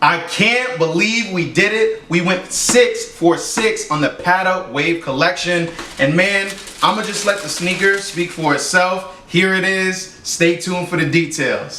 I can't believe we did it. We went 6 for 6 on the Patta Wave collection. And man, I'ma just let the sneaker speak for itself. Here it is. Stay tuned for the details.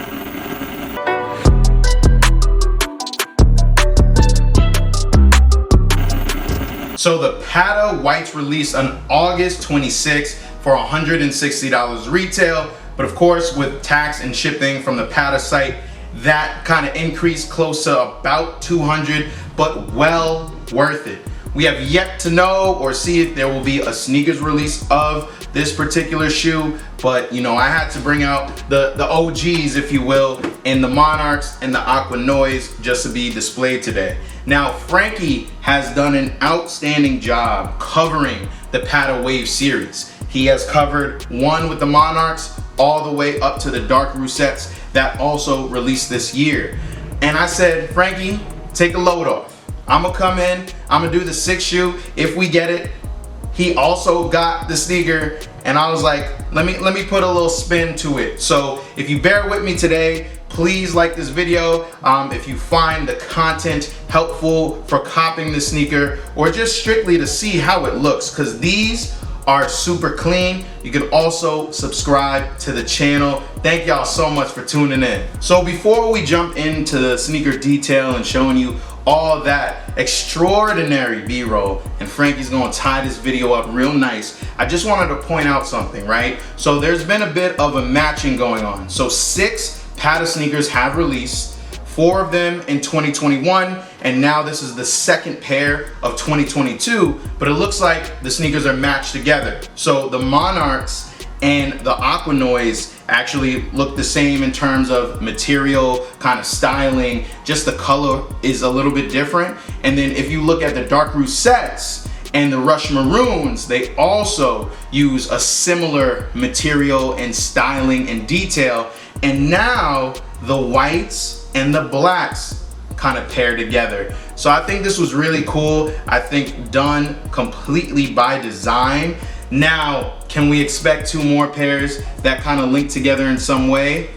So the Patta Whites released on August 26th for $160 retail. But of course, with tax and shipping from the Patta site, that kind of increased close to about $200, but well worth it. We have yet to know or see if there will be a sneakers release of this particular shoe, but you know, I had to bring out the OGs, if you will, in the Monarchs and the Aqua Noise just to be displayed today. Now, Frankie has done an outstanding job covering the Patta Wave series. He has covered one with the Monarchs all the way up to the dark Roussettes that also released this year. And I said, Frankie, take a load off. I'm gonna come in, I'm gonna do the 6 shoe if we get it. He also got the sneaker, and I was like, let me put a little spin to it. So if you bear with me today, please like this video. If you find the content helpful for copying the sneaker or just strictly to see how it looks, because these are super clean. You can also subscribe to the channel. Thank y'all so much for tuning in. So before we jump into the sneaker detail and showing you all that extraordinary B-roll, and Frankie's gonna tie this video up real nice, I just wanted to point out something, right? So there's been a bit of a matching going on. So 6 Patta sneakers have released, 4 of them in 2021, and now this is the second pair of 2022, but it looks like the sneakers are matched together. So the Monarchs and the Aqua Noise actually look the same in terms of material, kind of styling, just the color is a little bit different. And then if you look at the dark Roussettes and the Rush Maroons, they also use a similar material and styling and detail. And now the whites and the blacks kind of pair together. So I think this was really cool. I think done completely by design. Now, can we expect 2 more pairs that kind of link together in some way?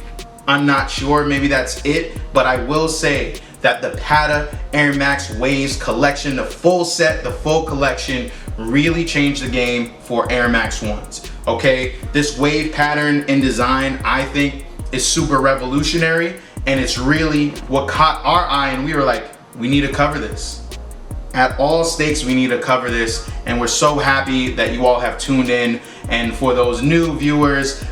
I'm not sure, maybe that's it, but I will say that the Patta Air Max Waves collection, the full set, the full collection, really changed the game for Air Max 1s, okay? This wave pattern and design, I think, is super revolutionary, and it's really what caught our eye, and we were like, we need to cover this. At all stakes, we need to cover this, and we're so happy that you all have tuned in. And for those new viewers,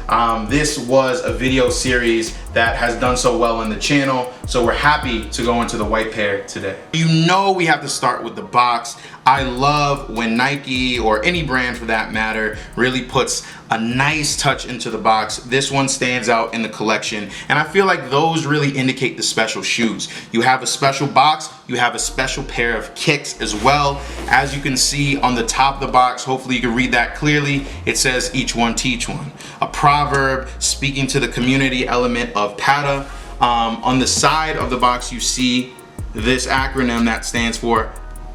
this was a video series that has done so well on the channel, so we're happy to go into the white pair today. You know we have to start with the box. I love when Nike, or any brand for that matter, really puts a nice touch into the box. This one stands out in the collection, and I feel like those really indicate the special shoes. You have a special box, you have a special pair of kicks as well. As you can see on the top of the box, hopefully you can read that clearly, it says each one teach one. A proverb speaking to the community element of Patta. On the side of the box you see this acronym that stands for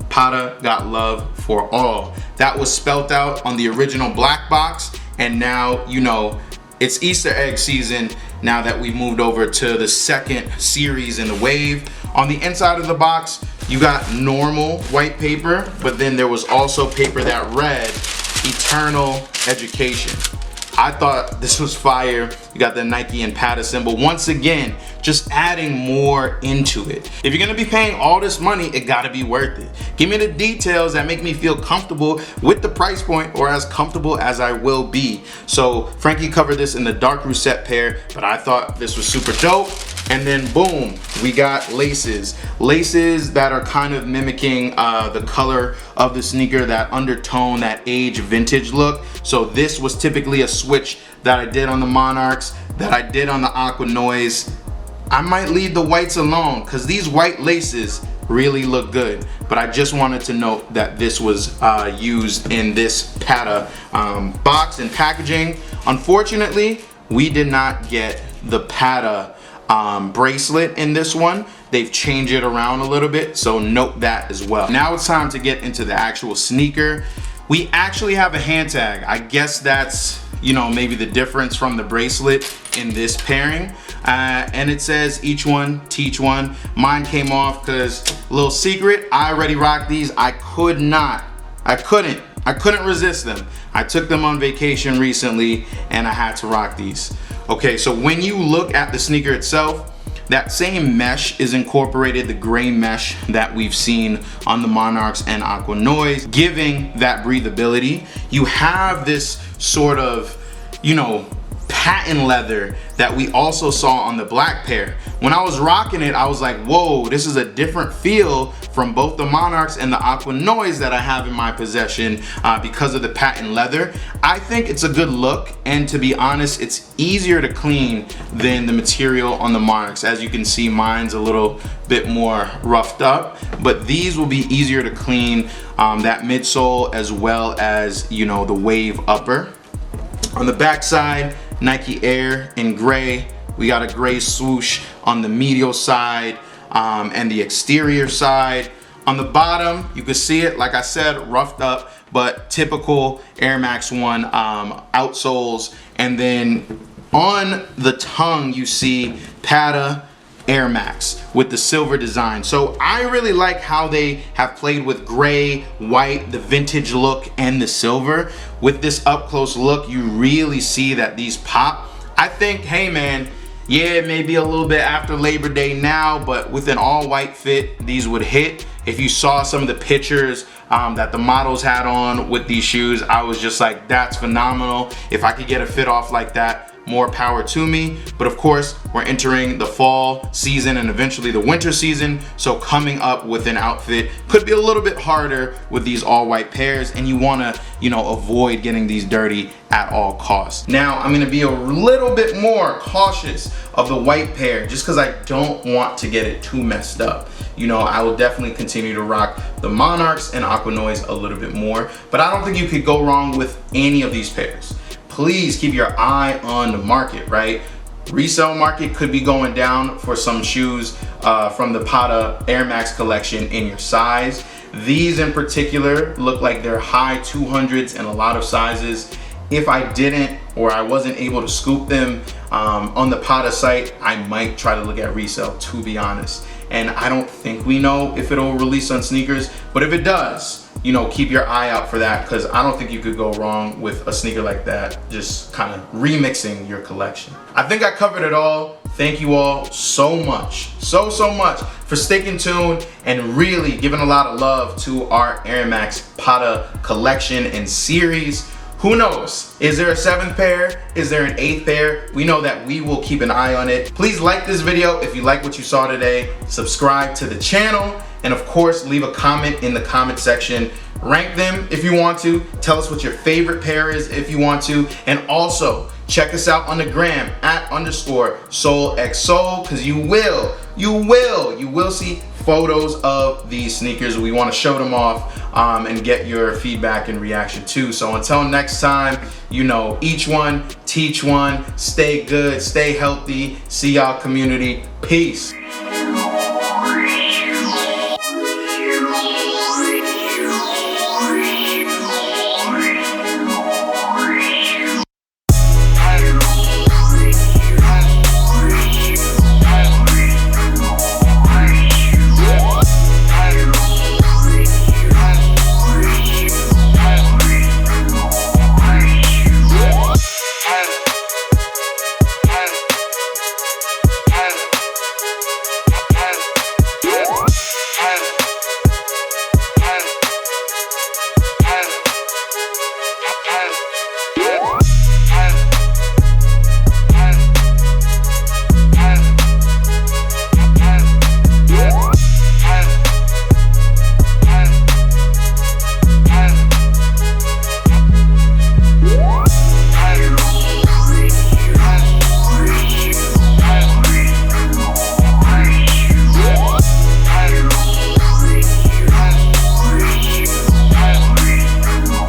Patta Got Love for All. That was spelt out on the original black box, and now you know it's Easter egg season now that we've moved over to the second series in the wave. On the inside of the box you got normal white paper, but then there was also paper that read Eternal Education. I thought this was fire. You got the Nike and Patta symbol. Once again, just adding more into it. If you're gonna be paying all this money, it gotta be worth it. Give me the details that make me feel comfortable with the price point, or as comfortable as I will be. So Frankie covered this in the dark Rousset pair, but I thought this was super dope. And then boom, we got laces. Laces that are kind of mimicking the color of the sneaker, that undertone, that age vintage look. So this was typically a switch that I did on the Monarchs, that I did on the Aqua Noise. I might leave the whites alone because these white laces really look good, but I just wanted to note that this was used in this Patta box and packaging. Unfortunately, we did not get the Patta bracelet in this one. They've changed it around a little bit, so note that as well. Now it's time to get into the actual sneaker. We actually have a hand tag. I guess that's, you know, maybe the difference from the bracelet in this pairing. and it says each one teach one. Mine came off because, little secret, I already rocked these. I couldn't resist them. I took them on vacation recently and I had to rock these. Okay, so when you look at the sneaker itself, that same mesh is incorporated, the gray mesh that we've seen on the Monarchs and Aqua Noise, giving that breathability. You have this sort of, you know, patent leather that we also saw on the black pair. When I was rocking it, I was like, whoa, this is a different feel from both the Monarchs and the Aqua Noise that I have in my possession because of the patent leather. I think it's a good look, and to be honest, it's easier to clean than the material on the Monarchs. As you can see, mine's a little bit more roughed up, but these will be easier to clean, that midsole as well as, you know, the wave upper. On the back side, Nike Air in gray. We got a gray swoosh on the medial side and the exterior side. On the bottom, you can see it, like I said, roughed up, but typical Air Max 1 outsoles. And then on the tongue, you see Patta Air Max with the silver design. So I really like how they have played with gray, white, the vintage look, and the silver. With this up close look, you really see that these pop. I think, hey man, yeah, it may be a little bit after Labor Day now, but with an all white fit, these would hit. If you saw some of the pictures that the models had on with these shoes, I was just like, that's phenomenal. If I could get a fit off like that, more power to me. But of course, we're entering the fall season and eventually the winter season, so coming up with an outfit could be a little bit harder with these all white pairs, and you want to, you know, avoid getting these dirty at all costs. Now I'm going to be a little bit more cautious of the white pair just because I don't want to get it too messed up. You know, I will definitely continue to rock the Monarchs and Aqua Noise a little bit more, but I don't think you could go wrong with any of these pairs. Please keep your eye on the market, right? Resale market could be going down for some shoes from the Patta Air Max collection in your size. These in particular look like they're high 200s in a lot of sizes. If I didn't, or I wasn't able to scoop them on the Patta site, I might try to look at resale, to be honest. And I don't think we know if it'll release on sneakers, but if it does, you know, keep your eye out for that, because I don't think you could go wrong with a sneaker like that, just kind of remixing your collection. I think I covered it all. Thank you all so much, so much for sticking tuned and really giving a lot of love to our Air Max Patta collection and series. Who knows? Is there a 7th pair? Is there an 8th pair? We know that we will keep an eye on it. Please like this video if you like what you saw today. Subscribe to the channel. And of course, leave a comment in the comment section. Rank them if you want to. Tell us what your favorite pair is if you want to. And also, check us out on the gram @_SoulXSoul, because you will see photos of these sneakers. We want to show them off and get your feedback and reaction too. So until next time, you know, each one, teach one, stay good, stay healthy. See y'all, community. Peace.